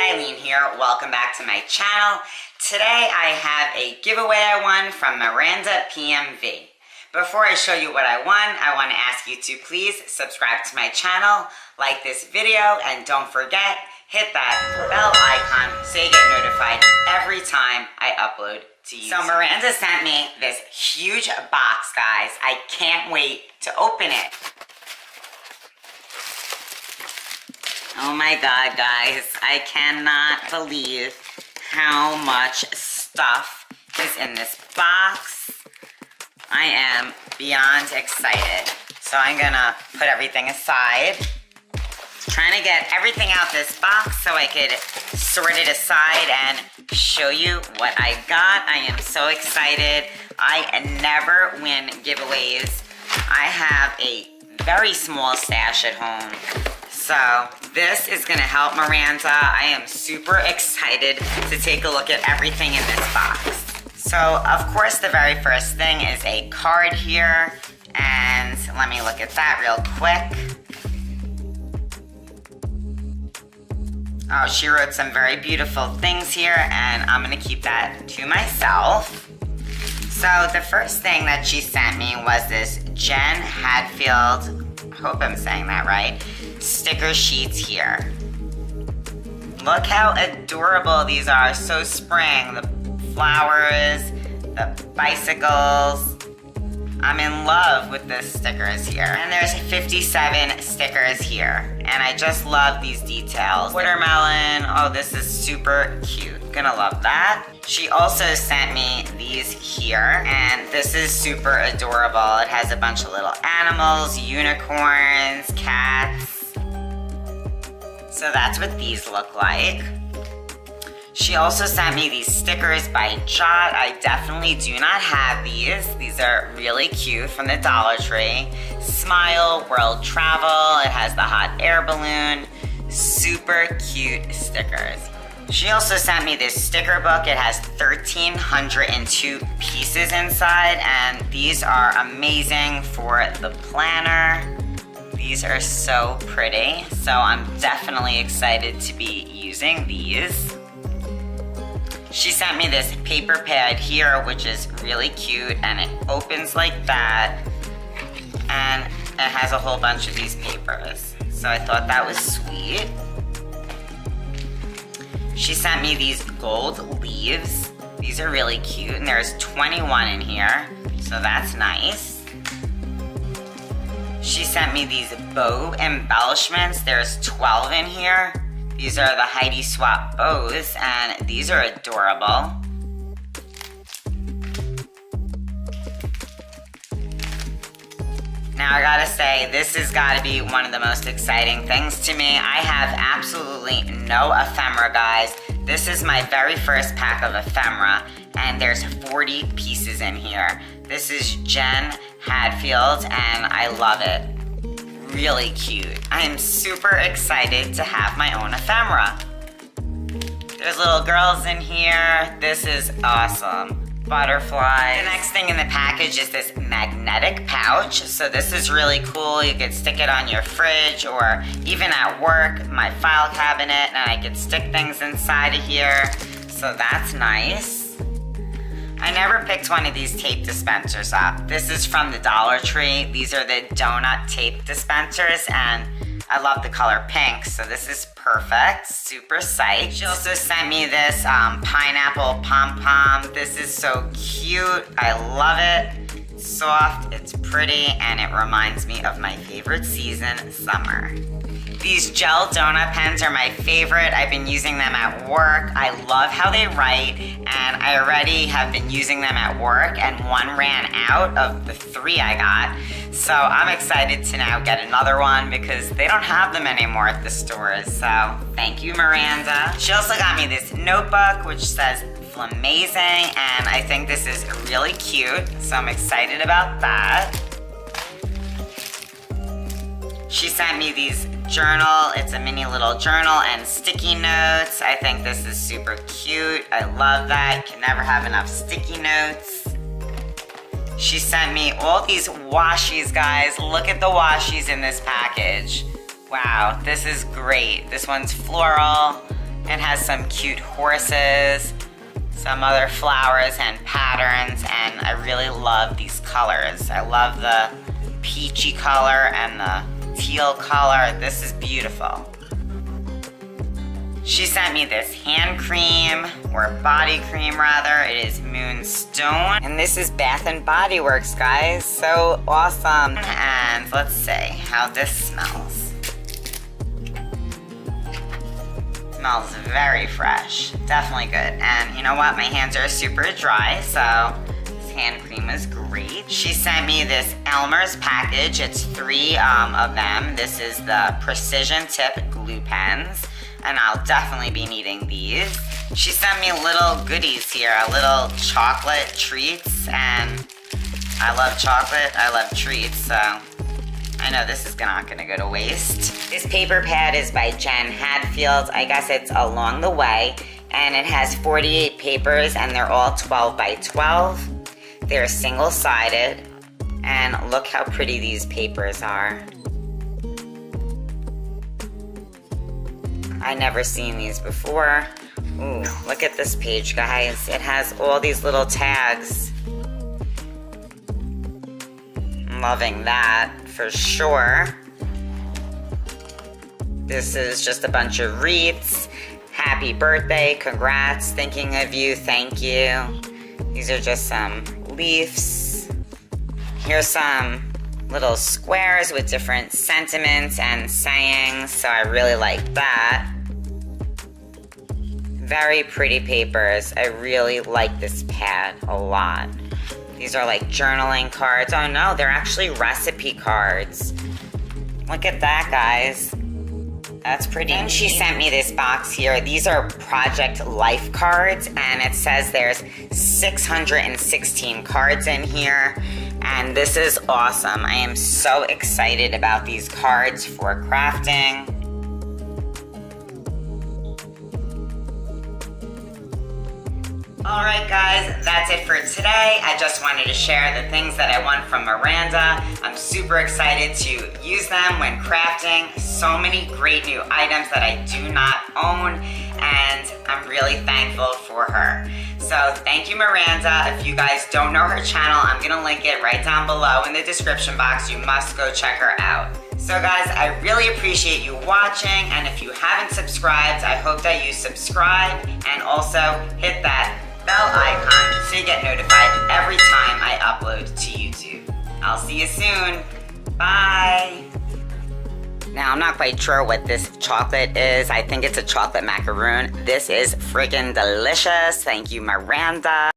Ilene here. Welcome back to my channel. Today I have a giveaway I won from Miranda Pmv. Before I show you what I won, I want to ask you to please subscribe to my channel, like this video, and don't forget, hit that bell icon so you get notified every time I upload to YouTube. So Miranda sent me this huge box, guys. I can't wait to open it. Oh my God, guys, I cannot believe how much stuff is in this box. I am beyond excited. So I'm gonna put everything aside. Trying to get everything out this box so I could sort it aside and show you what I got. I am so excited. I never win giveaways. I have a very small stash at home. So this is gonna help Miranda. I am super excited to take a look at everything in this box. So of course the very first thing is a card here, and let me look at that real quick. Oh, she wrote some very beautiful things here, and I'm gonna keep that to myself. So the first thing that she sent me was this Jen Hadfield, I hope I'm saying that right, sticker sheets here. Look how adorable these are. So spring, the flowers, the bicycles. I'm in love with the stickers here. And there's 57 stickers here. And I just love these details. Watermelon, oh, this is super cute. Gonna love that. She also sent me these here, and this is super adorable. It has a bunch of little animals, unicorns, cats. So that's what these look like. She also sent me these stickers by Jot. I definitely do not have these. These are really cute, from the Dollar Tree. Smile, World Travel. It has the hot air balloon. Super cute stickers. She also sent me this sticker book. It has 1,302 pieces inside, and these are amazing for the planner. These are so pretty, so I'm definitely excited to be using these. She sent me this paper pad here, which is really cute, and it opens like that, and it has a whole bunch of these papers. So I thought that was sweet. She sent me these gold leaves. These are really cute, and there's 21 in here, so that's nice. She sent me these bow embellishments. There's 12 in here. These are the Heidi Swap bows, and these are adorable. Now I gotta say, this has gotta be one of the most exciting things to me. I have absolutely no ephemera, guys. This is my very first pack of ephemera, and there's 40 pieces in here. This is Jen Hadfield, and I love it. Really cute. I am super excited to have my own ephemera. There's little girls in here. This is awesome. Butterflies. The next thing in the package is this magnetic pouch. So this is really cool. You could stick it on your fridge or even at work, my file cabinet, and I could stick things inside of here. So that's nice. I never picked one of these tape dispensers up. This is from the Dollar Tree. These are the donut tape dispensers, and I love the color pink, so this is perfect. Super psyched. She also sent me this pineapple pom-pom. This is so cute. I love it. It's soft, it's pretty, and it reminds me of my favorite season, summer. These gel donut pens are my favorite. I've been using them at work. I love how they write, and I already have been using them at work, and one ran out of the 3 I got. So I'm excited to now get another one because they don't have them anymore at the stores. So thank you, Miranda. She also got me this notebook, which says Flamazing, and I think this is really cute. So I'm excited about that. She sent me these journal. It's a mini little journal and sticky notes. I think this is super cute. I love that. Can never have enough sticky notes. She sent me all these washies, guys. Look at the washies in this package. Wow, this is great. This one's floral, It has some cute horses, some other flowers and patterns, and I really love these colors. I love the peachy color and the teal color. This is beautiful. She sent me this hand cream, or body cream rather. It is Moonstone. And this is Bath & Body Works, guys. So awesome. And let's see how this smells. Smells very fresh. Definitely good. And you know what? My hands are super dry, so this hand cream is great. She sent me this Elmer's package. It's 3 of them. This is the Precision Tip glue pens, and I'll definitely be needing these. She sent me little goodies here, little chocolate treats, and I love chocolate, I love treats, so I know this is not gonna go to waste. This paper pad is by Jen Hadfield. I guess it's Along the Way, and it has 48 papers, and they're all 12 by 12. They're single-sided, and look how pretty these papers are. I never seen these before. Ooh, look at this page, guys. It has all these little tags. I'm loving that for sure. This is just a bunch of wreaths. Happy birthday, congrats, thinking of you, thank you. These are just some leaves. Here's some little squares with different sentiments and sayings, so I really like that. Very pretty papers. I really like this pad a lot. These are like journaling cards. Oh no, they're actually recipe cards. Look at that, guys. That's pretty neat. She sent me this box here. These are Project Life cards, and it says there's 616 cards in here. And this is awesome. I am so excited about these cards for crafting. Alright guys, that's it for today. I just wanted to share the things that I won from Miranda. I'm super excited to use them when crafting. So many great new items that I do not own, and I'm really thankful for her. So thank you, Miranda. If you guys don't know her channel, I'm gonna link it right down below in the description box. You must go check her out. So guys, I really appreciate you watching, and if you haven't subscribed, I hope that you subscribe and also hit that bell icon so you get notified every time I upload to YouTube. I'll see you soon. Bye. Now, I'm not quite sure what this chocolate is. I think it's a chocolate macaroon. This is friggin' delicious. Thank you, Miranda.